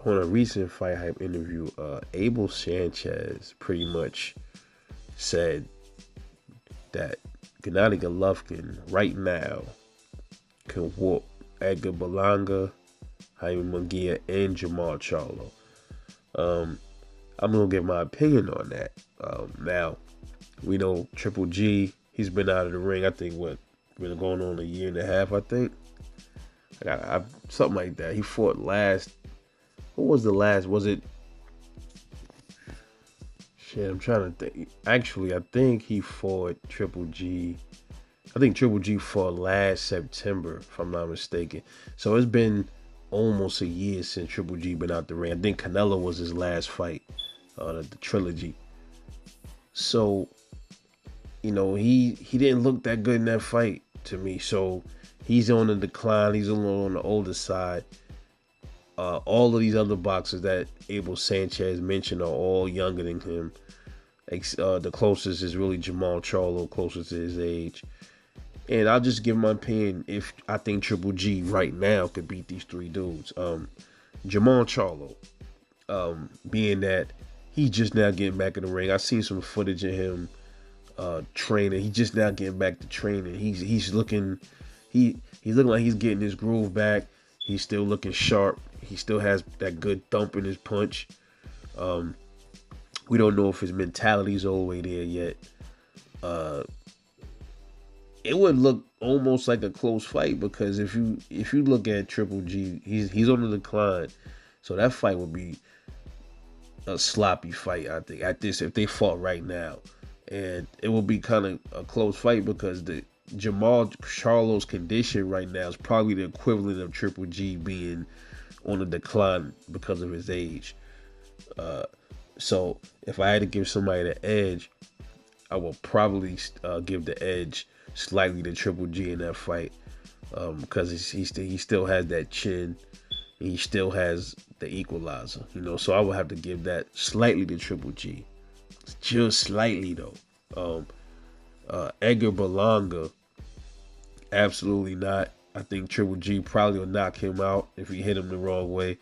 on a recent Fight Hype interview, Abel Sanchez pretty much said that Gennady Golovkin right now can whoop Edgar Berlanga, Jaime Munguia, and Jamal Charlo. I'm gonna give my opinion on that. Now, we know Triple G. He's been out of the ring. I think been going on a year and a half. I think something like that. He fought last. What was the last? Was it? Shit, I'm trying to think. Actually, I think he fought Triple G. I think Triple G fought last September, if I'm not mistaken. So it's been almost a year since Triple G been out the ring. I think Canelo was his last fight, the trilogy. So, you know, he didn't look that good in that fight to me. So he's on the decline. He's a little on the older side. All of these other boxers that Abel Sanchez mentioned are all younger than him. The closest is really Jamal Charlo, closest to his age. And I'll just give my opinion if I think Triple G right now could beat these three dudes. Jamal Charlo, being that he's just now getting back in the ring. I seen some footage of him training. He's just now getting back to training. He's looking like he's getting his groove back. He's still looking sharp. He still has that good thump in his punch. We don't know if his mentality's all the way there yet. It would look almost like a close fight because if you look at Triple G, he's on the decline. So that fight would be a sloppy fight, I think, if they fought right now. And it will be kind of a close fight because the Jamal Charlo's condition right now is probably the equivalent of Triple G being on the decline because of his age. So if I had to give somebody the edge, I will probably give the edge slightly to Triple G in that fight because he still has that chin. He still has the equalizer, you know. So I would have to give that slightly to Triple G, just slightly though. Edgar Berlanga, absolutely not. I think Triple G probably will knock him out if he hit him the wrong way.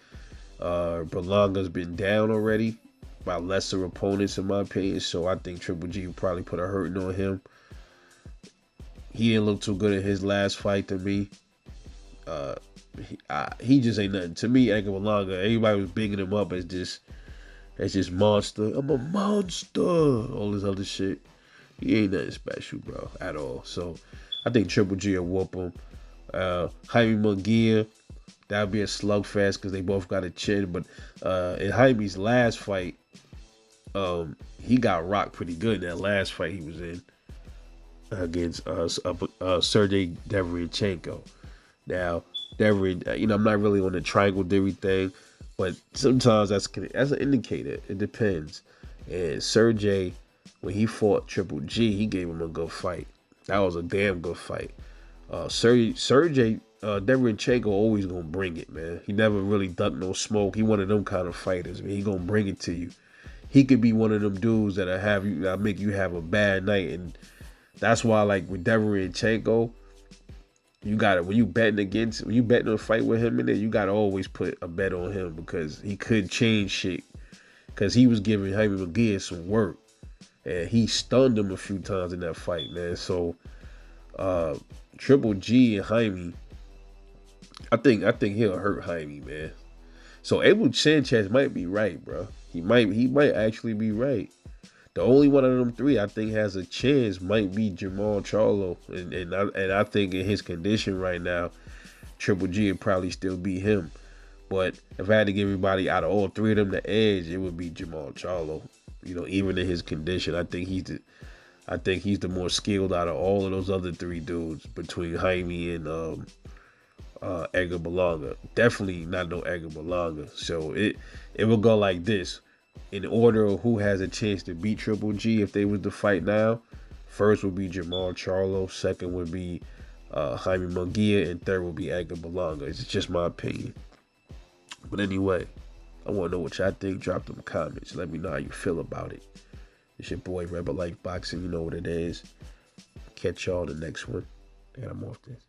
Berlanga's been down already by lesser opponents in my opinion, so I think Triple G will probably put a hurting on him. He didn't look too good in his last fight to me. He just ain't nothing to me. Edgar Berlanga, everybody was bigging him up as this monster. I'm a monster. All this other shit. He ain't nothing special, bro, at all. So I think Triple G will whoop him. Jaime Munguia, that'll be a slugfest because they both got a chin. But in Jaime's last fight, he got rocked pretty good in that last fight he was in against Sergey Deverychenko. Now, I'm not really on the triangle theory thing, but sometimes that's an indicator. It depends. And Sergey, when he fought Triple G, he gave him a good fight. That was a damn good fight. Sergey Deverychenko always gonna bring it, man. He never really ducked no smoke. He one of them kind of fighters, man. He gonna bring it to you. He could be one of them dudes that make you have a bad night, and that's why, like with Deverychenko, you got it when you betting a fight with him in there, you gotta always put a bet on him because he could change shit. Because he was giving Jaime Munguia some work, and he stunned him a few times in that fight, man. So Triple G and Jaime, I think he'll hurt Jaime, man. So Abel Sanchez might be right, bro. He might actually be right. The only one of them three I think has a chance might be Jamal Charlo, and I think in his condition right now, Triple G would probably still beat him. But if I had to give everybody out of all three of them the edge, it would be Jamal Charlo. You know, even in his condition, I think he's the more skilled out of all of those other three dudes between Jaime and Edgar Berlanga. Definitely not no Edgar Berlanga. So it will go like this. In order of who has a chance to beat Triple G if they was to fight now, first would be Jamal Charlo, second would be Jaime Munguia, and third would be Edgar Berlanga. It's just my opinion. But anyway, I want to know what y'all think. Drop them comments. Let me know how you feel about it. It's your boy Rebel Life Boxing. You know what it is. Catch y'all in the next one. And I'm off this.